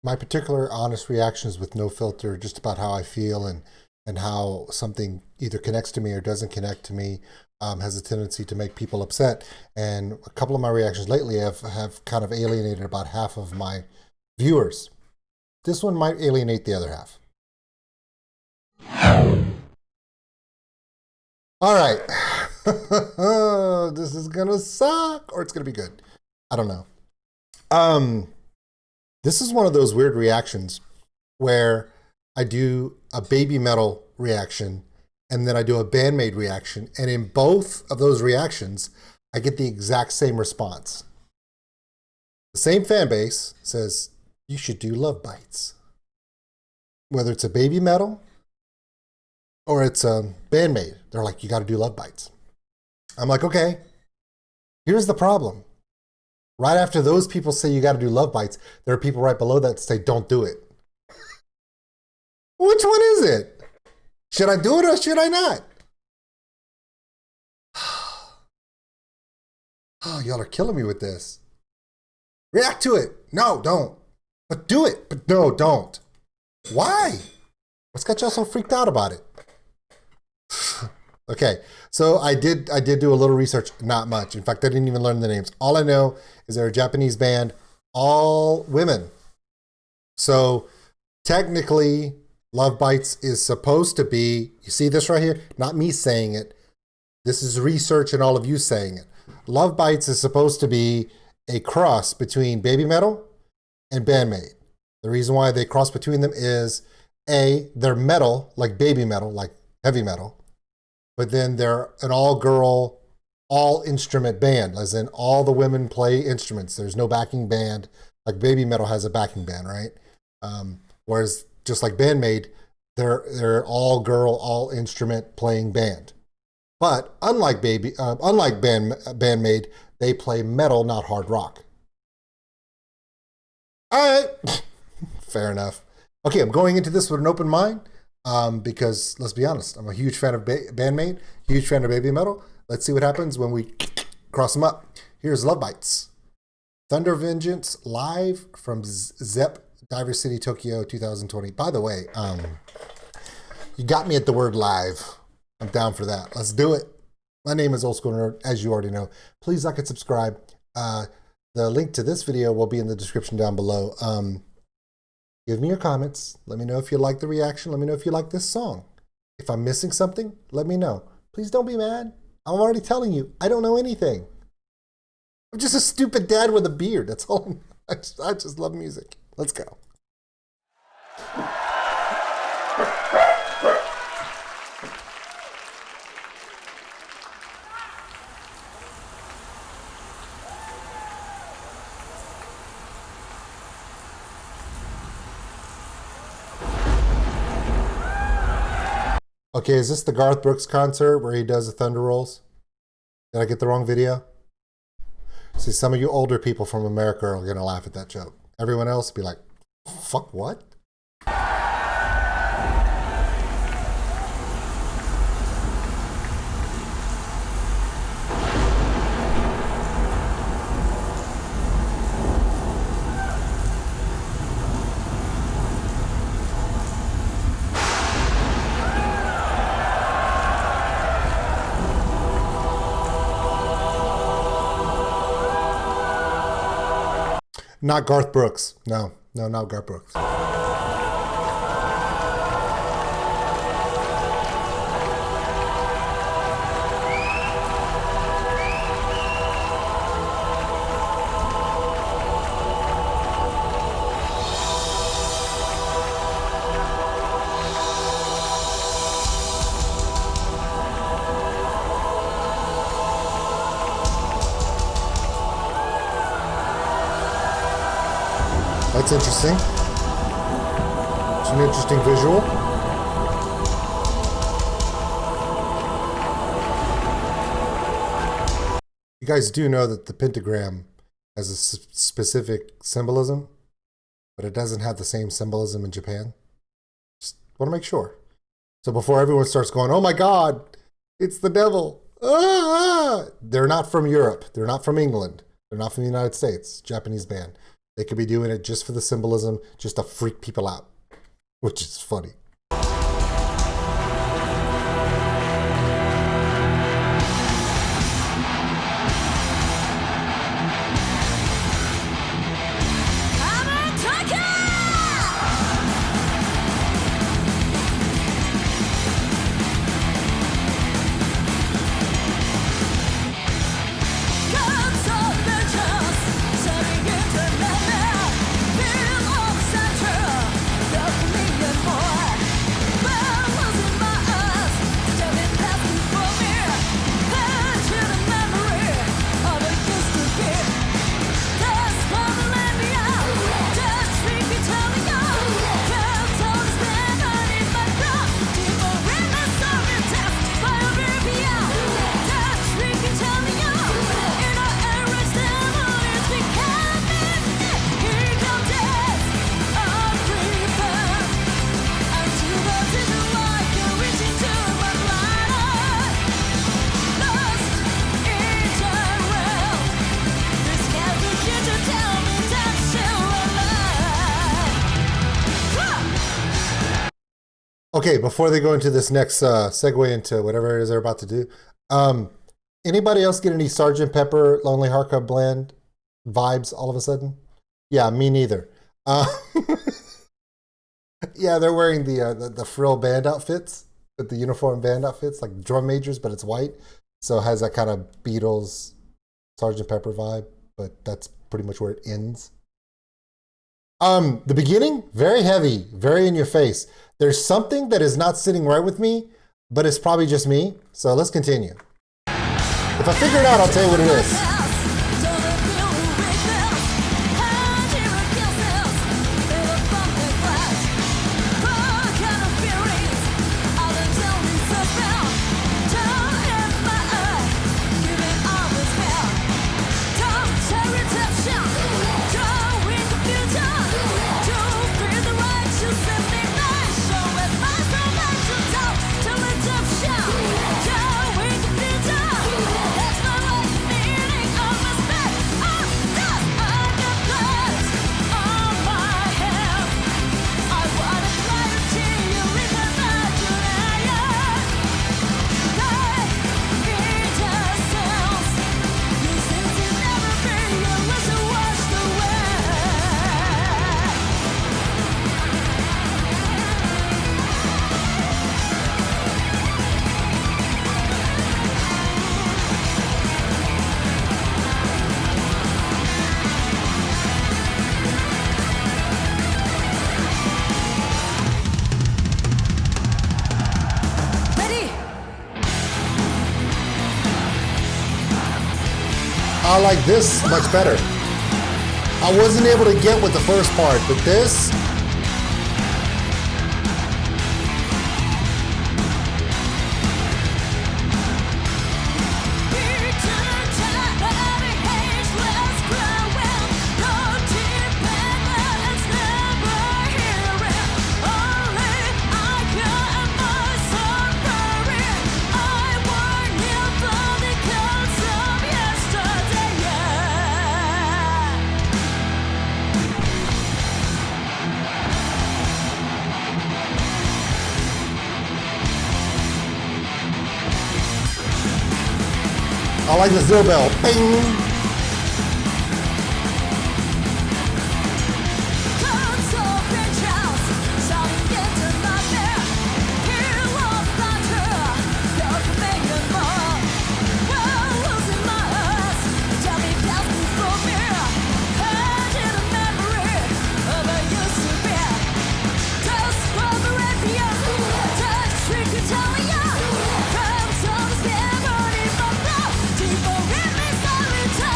my particular honest reactions with no filter, just about how I feel and how something either connects to me or doesn't connect to me, has a tendency to make people upset. And a couple of my reactions lately have kind of alienated about half of my viewers. This one might alienate the other half. All right. This is gonna suck, or it's gonna be good. I don't know. This is one of those weird reactions where I do a baby metal reaction and then I do a bandmate reaction, and in both of those reactions, I get the exact same response. The same fan base says, you should do Love Bites. Whether it's a baby metal or it's a bandmate, they're like, you got to do Love Bites. I'm like, okay, here's the problem. Right after those people say you got to do Love Bites, there are people right below that say, don't do it. Which one is it? Should I do it or should I not? Oh, y'all are killing me with this. React to it. No, don't. But do it. But no, don't. Why? What's got y'all so freaked out about it? Okay, so I did do a little research, not much. In fact, I didn't even learn the names. All I know is they're a Japanese band, all women. So technically, Love Bites is supposed to be, you see this right here? Not me saying it. This is research and all of you saying it. Love Bites is supposed to be a cross between baby metal and bandmate. The reason why they cross between them is A, they're metal, like baby metal, like heavy metal, but then they're an all-girl, all-instrument band, as in all the women play instruments. There's no backing band, like baby metal has a backing band, right? Whereas just like bandmate, they're all-girl, all-instrument playing band. But unlike bandmate, they play metal, not hard rock. All right, fair enough. Okay, I'm going into this with an open mind because let's be honest, I'm a huge fan of bandmate, huge fan of baby metal. Let's see what happens when we cross them up. Here's Love Bites. Thunder Vengeance live from Zepp Diver City, Tokyo, 2020. By the way, you got me at the word live. I'm down for that. Let's do it. My name is Old School Nerd, as you already know. Please like and subscribe. The link to this video will be in the description down below. Give me your comments. Let me know if you like the reaction. Let me know if you like this song. If I'm missing something, let me know. Please don't be mad. I'm already telling you, I don't know anything. I'm just a stupid dad with a beard. That's all. I just love music. Let's go. Okay, is this the Garth Brooks concert where he does the Thunder Rolls? Did I get the wrong video? See, some of you older people from America are going to laugh at that joke. Everyone else be like, fuck what? Not Garth Brooks. No, not Garth Brooks. That's interesting. It's an interesting visual. You guys do know that the pentagram has a specific symbolism, but it doesn't have the same symbolism in Japan. Just want to make sure. So before everyone starts going, oh my God, it's the devil. Ah! They're not from Europe. They're not from England. They're not from the United States. Japanese band. They could be doing it just for the symbolism, just to freak people out, which is funny. Okay, before they go into this next segue into whatever it is they're about to do, anybody else get any Sgt. Pepper Lonely Heart Club Band vibes all of a sudden? Yeah, me neither. Yeah, they're wearing the frill band outfits, with the uniform band outfits, like drum majors, but it's white. So it has that kind of Beatles, Sgt. Pepper vibe, but that's pretty much where it ends. The beginning, very heavy, very in your face. There's something that is not sitting right with me, but it's probably just me. So let's continue. If I figure it out, I'll tell you what it is. I like this much better. I wasn't able to get with the first part, but this, I like the zero bell. Bing! Time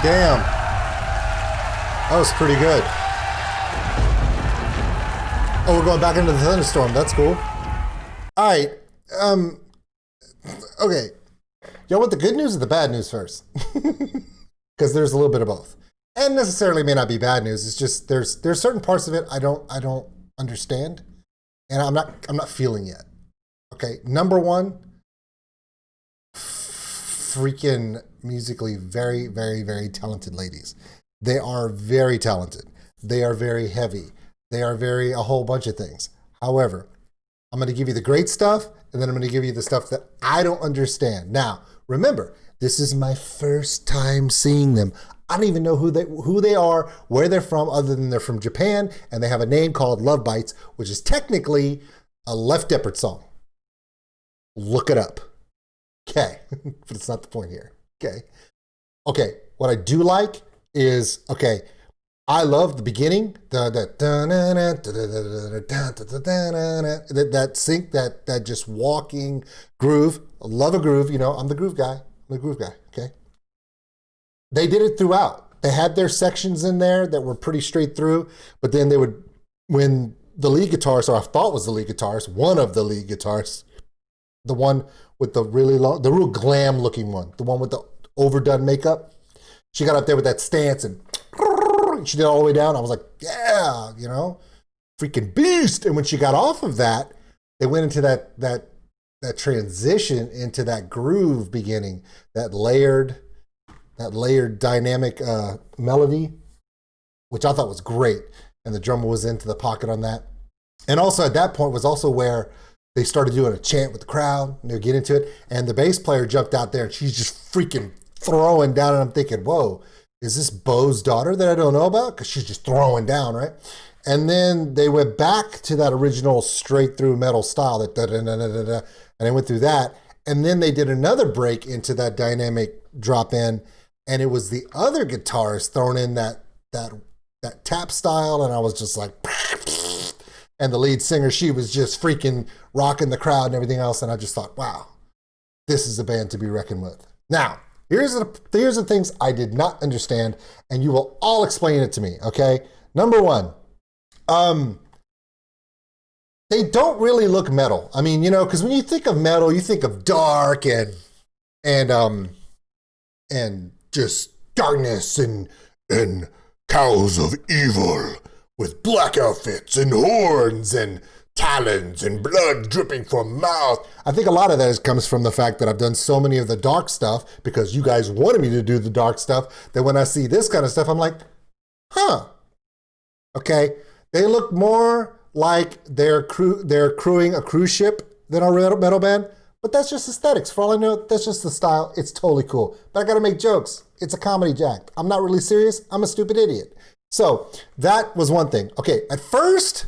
Damn. That was pretty good. Oh, we're going back into the thunderstorm. That's cool. All right. Okay. Y'all want the good news or the bad news first? Because there's a little bit of both. And necessarily may not be bad news. It's just there's certain parts of it I don't understand. And I'm not feeling yet. Okay. Number one, freaking musically very, very, very talented ladies. They are very talented. They are very heavy. They are a whole bunch of things. However, I'm going to give you the great stuff, and then I'm going to give you the stuff that I don't understand. Now, remember, this is my first time seeing them. I don't even know who they are, where they're from, other than they're from Japan, and they have a name called Love Bites, which is technically a Left Leppard song. Look it up. Okay, but it's not the point here. Okay, what I do like is, I love the beginning, that sync, that just walking groove. I love a groove, I'm the groove guy. Okay? They did it throughout. They had their sections in there that were pretty straight through, but then they would, when the lead guitarist, or I thought was the lead guitarist, one of the lead guitarists, the one with the really long, the real glam looking one, the one with the overdone makeup, she got up there with that stance and she did it all the way down. I was like, yeah, freaking beast. And when she got off of that, they went into that transition into that groove beginning, that layered dynamic melody, which I thought was great. And the drummer was into the pocket on that. And also at that point was also where they started doing a chant with the crowd, and they would get into it. And the bass player jumped out there and she's just freaking throwing down. And I'm thinking, whoa, is this Bo's daughter that I don't know about? Because she's just throwing down, right? And then they went back to that original straight through metal style, that and they went through that. And then they did another break into that dynamic drop in, and it was the other guitarist throwing in that tap style, and I was just like, and the lead singer, she was just freaking rocking the crowd and everything else, and I just thought, wow, this is a band to be reckoned with. Now, here's the things I did not understand, and you will all explain it to me, okay? Number one, they don't really look metal. I mean, because when you think of metal, you think of dark and just darkness and cows of evil with black outfits and horns and talons and blood dripping from mouth. I think a lot of that comes from the fact that I've done so many of the dark stuff because you guys wanted me to do the dark stuff, that when I see this kind of stuff, I'm like, huh. Okay, they look more like they're crewing a cruise ship than a metal band, but that's just aesthetics. For all I know, that's just the style. It's totally cool. But I gotta make jokes. It's a comedy, Jack. I'm not really serious. I'm a stupid idiot. So that was one thing. Okay, at first,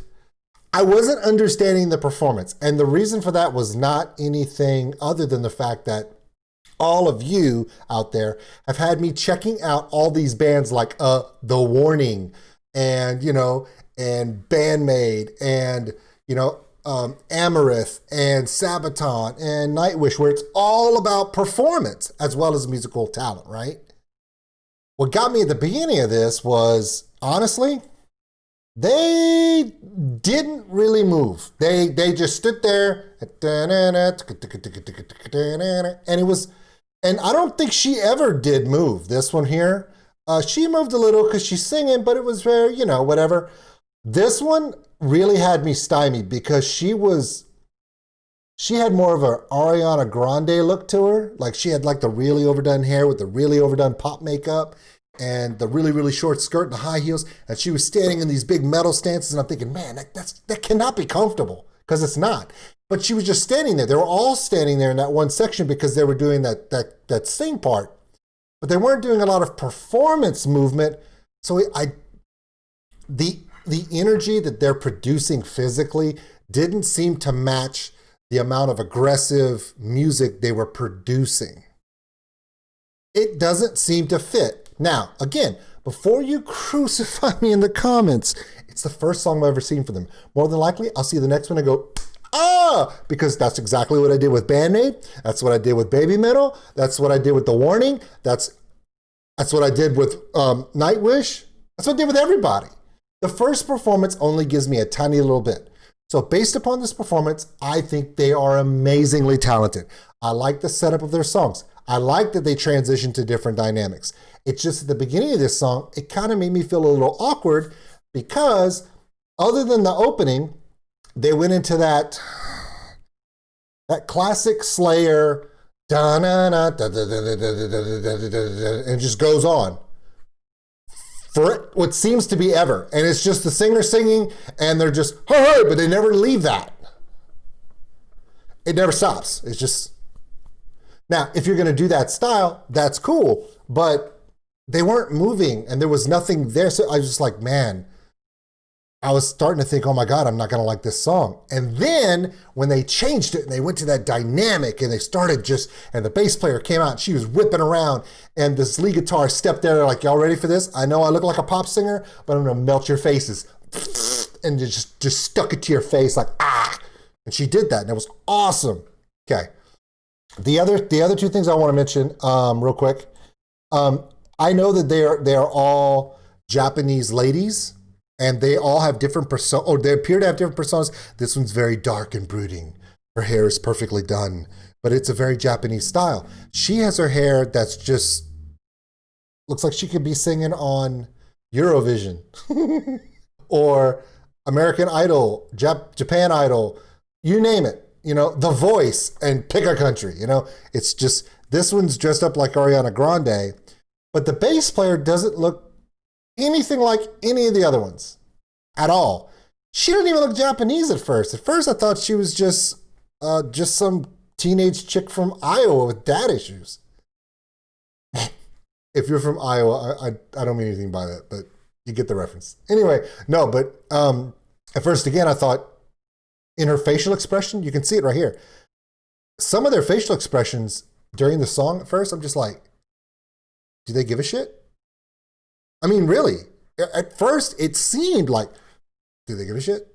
I wasn't understanding the performance. And the reason for that was not anything other than the fact that all of you out there have had me checking out all these bands like The Warning and, and Bandmade and, Amaranth and Sabaton and Nightwish, where it's all about performance as well as musical talent, right? What got me at the beginning of this was, honestly, they didn't really move. They just stood there, and it was, and I don't think she ever did move. This one here, she moved a little because she's singing, but it was very, whatever. This one really had me stymied because she had more of an Ariana Grande look to her. Like she had like the really overdone hair with the really overdone pop makeup and the really, really short skirt and the high heels. And she was standing in these big metal stances. And I'm thinking, man, that cannot be comfortable, because it's not. But she was just standing there. They were all standing there in that one section because they were doing that sing part. But they weren't doing a lot of performance movement. So the energy that they're producing physically didn't seem to match the amount of aggressive music they were producing. It doesn't seem to fit. Now, again, before you crucify me in the comments, it's the first song I've ever seen for them. More than likely, I'll see the next one and go, because that's exactly what I did with Bandmade. That's what I did with Baby Metal. That's what I did with The Warning. That's That's what I did with Nightwish. That's what I did with everybody. The first performance only gives me a tiny little bit. So based upon this performance, I think they are amazingly talented. I like the setup of their songs. I like that they transition to different dynamics. It's just at the beginning of this song, it kind of made me feel a little awkward because other than the opening, they went into that classic Slayer, and it just goes on for what seems to be ever. And it's just the singer singing and they're just, hey, but they never leave that. It never stops. It's just, now, if you're going to do that style, that's cool, but they weren't moving and there was nothing there. So I was just like, man, I was starting to think, oh my God, I'm not going to like this song. And then when they changed it and they went to that dynamic and they started and the bass player came out and she was whipping around and this lead guitar stepped there like, y'all ready for this? I know I look like a pop singer, but I'm going to melt your faces. And just stuck it to your face like, ah. And she did that and it was awesome. Okay. The other two things I want to mention real quick. I know that they are all Japanese ladies. And they all have different personas, or they appear to have different personas. This one's very dark and brooding. Her hair is perfectly done, but it's a very Japanese style. She has her hair that's just, looks like she could be singing on Eurovision or American Idol, Japan Idol, you name it, The Voice, and pick a country, It's just, this one's dressed up like Ariana Grande, but the bass player doesn't look anything like any of the other ones at all. She didn't even look Japanese at first. At first, I thought she was just some teenage chick from Iowa with dad issues. If you're from Iowa, I don't mean anything by that, but you get the reference. Anyway, no, but at first, again, I thought in her facial expression, you can see it right here. Some of their facial expressions during the song at first, I'm just like, do they give a shit? I mean, really, at first it seemed like, do they give a shit?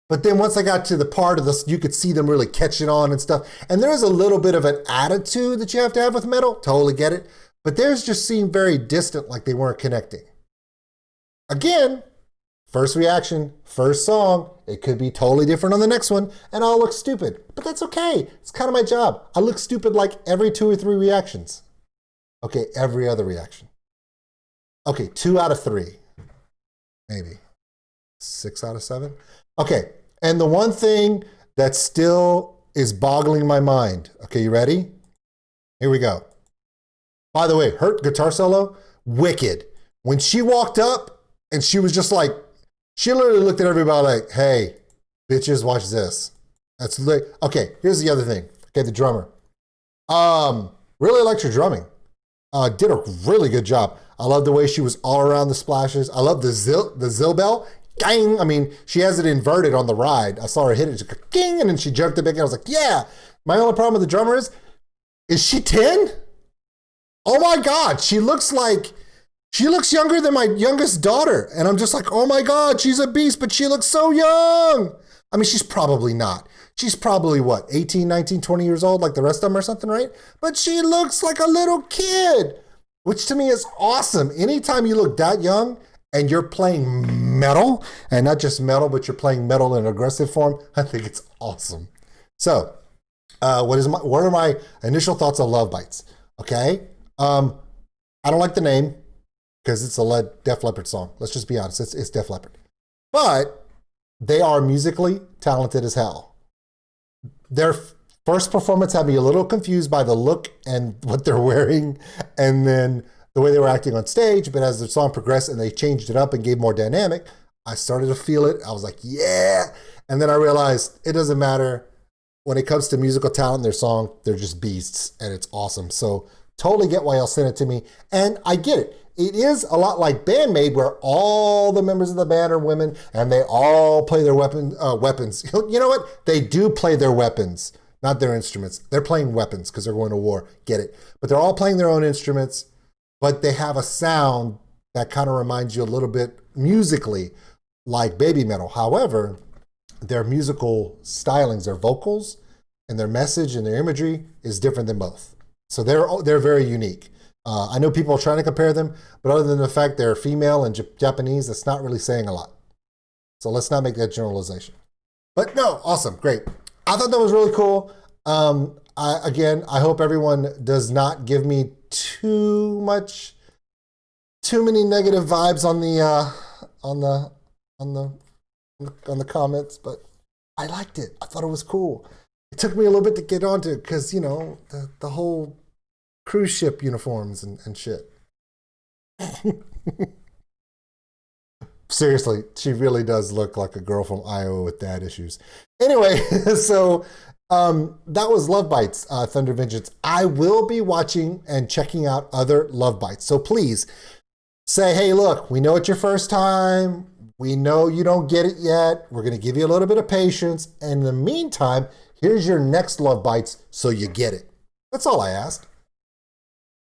But then once I got to the part of this, you could see them really catching on and stuff. And there is a little bit of an attitude that you have to have with metal. Totally get it. But theirs just seemed very distant, like they weren't connecting. Again, first reaction, first song, it could be totally different on the next one, and I'll look stupid. But that's okay. It's kind of my job. I look stupid like every 2 or 3 reactions. Okay, every other reaction. Okay, 2 out of 3, maybe 6 out of 7. Okay, and the one thing that still is boggling my mind. Okay, you ready? Here we go. By the way, her guitar solo, wicked. When she walked up and she was just like, she literally looked at everybody like, hey, bitches, watch this. That's okay, here's the other thing. Okay, the drummer. Really liked her drumming. Did a really good job. I love the way she was all around the splashes. I love the zill bell. Gang! I mean, she has it inverted on the ride. I saw her hit it, just gang, and then she jumped it back, and I was like, yeah. My only problem with the drummer is she 10? Oh my God, she looks younger than my youngest daughter. And I'm just like, oh my God, she's a beast, but she looks so young. I mean, she's probably not. She's probably what, 18, 19, 20 years old, like the rest of them or something, right? But she looks like a little kid, which to me is awesome. Anytime you look that young and you're playing metal, and not just metal, but you're playing metal in an aggressive form, I think it's awesome. So, what are my initial thoughts on Love Bites? Okay, I don't like the name because it's a Def Leppard song. Let's just be honest, it's Def Leppard. But they are musically talented as hell. Their first performance had me a little confused by the look and what they're wearing and then the way they were acting on stage. But as the song progressed and they changed it up and gave more dynamic, I started to feel it. I was like, yeah. And then I realized it doesn't matter. When it comes to musical talent in their song, they're just beasts and it's awesome. So totally get why y'all sent it to me. And I get it. It is a lot like Bandmade, where all the members of the band are women and they all play their weapons. You know what? They do play their weapons, not their instruments. They're playing weapons because they're going to war. Get it? But they're all playing their own instruments, but they have a sound that kind of reminds you a little bit musically like baby metal. However, their musical stylings, their vocals and their message and their imagery is different than both. So they're very unique. I know people are trying to compare them, but other than the fact they're female and Japanese, that's not really saying a lot. So let's not make that generalization. But no, awesome, great. I thought that was really cool. I hope everyone does not give me too many negative vibes on the comments, but I liked it. I thought it was cool. It took me a little bit to get onto it because, you know, the whole cruise ship uniforms and shit. Seriously, she really does look like a girl from Iowa with dad issues. Anyway, so that was Love Bites, Thunder Vengeance. I will be watching and checking out other Love Bites. So please say, hey, look, we know it's your first time. We know you don't get it yet. We're going to give you a little bit of patience. And in the meantime, here's your next Love Bites so you get it. That's all I asked.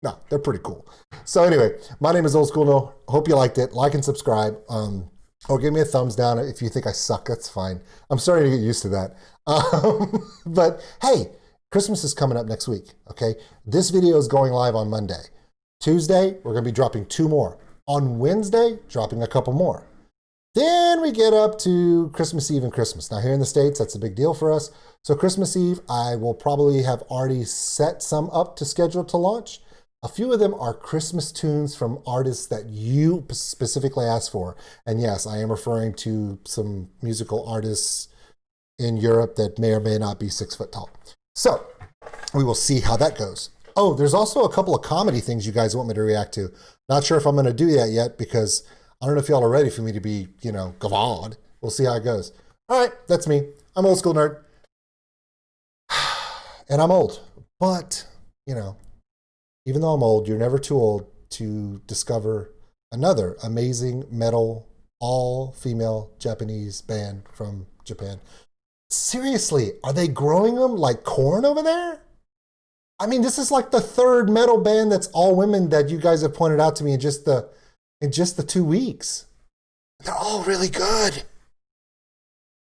No, they're pretty cool. So anyway, my name is Old School No. Hope you liked it. Like and subscribe. Or give me a thumbs down if you think I suck. That's fine. I'm starting to get used to that. But hey, Christmas is coming up next week, okay? This video is going live on Monday. Tuesday, we're going to be dropping 2 more. On Wednesday, dropping a couple more. Then we get up to Christmas Eve and Christmas. Now here in the States, that's a big deal for us. So Christmas Eve, I will probably have already set some up to schedule to launch. A few of them are Christmas tunes from artists that you specifically asked for. And yes, I am referring to some musical artists in Europe that may or may not be 6 foot tall. So we will see how that goes. Oh, there's also a couple of comedy things you guys want me to react to. Not sure if I'm going to do that yet because I don't know if y'all are ready for me to be, you know, gavawed. We'll see how it goes. All right, that's me. I'm Old School Nerd. And I'm old. But, you know, even though I'm old, you're never too old to discover another amazing metal, all-female Japanese band from Japan. Seriously, are they growing them like corn over there? I mean, this is like the 3rd metal band that's all women that you guys have pointed out to me in just the 2 weeks. They're all really good.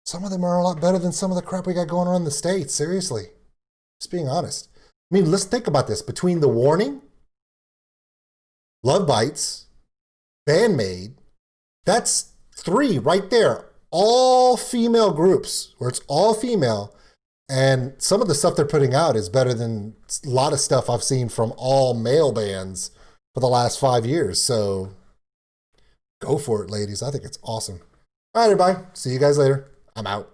Some of them are a lot better than some of the crap we got going on in the States, seriously. Just being honest. I mean, let's think about this. Between The Warning, Love Bites, Bandmade, that's 3 right there. All female groups where it's all female. And some of the stuff they're putting out is better than a lot of stuff I've seen from all male bands for the last 5 years. So go for it, ladies. I think it's awesome. All right, everybody. See you guys later. I'm out.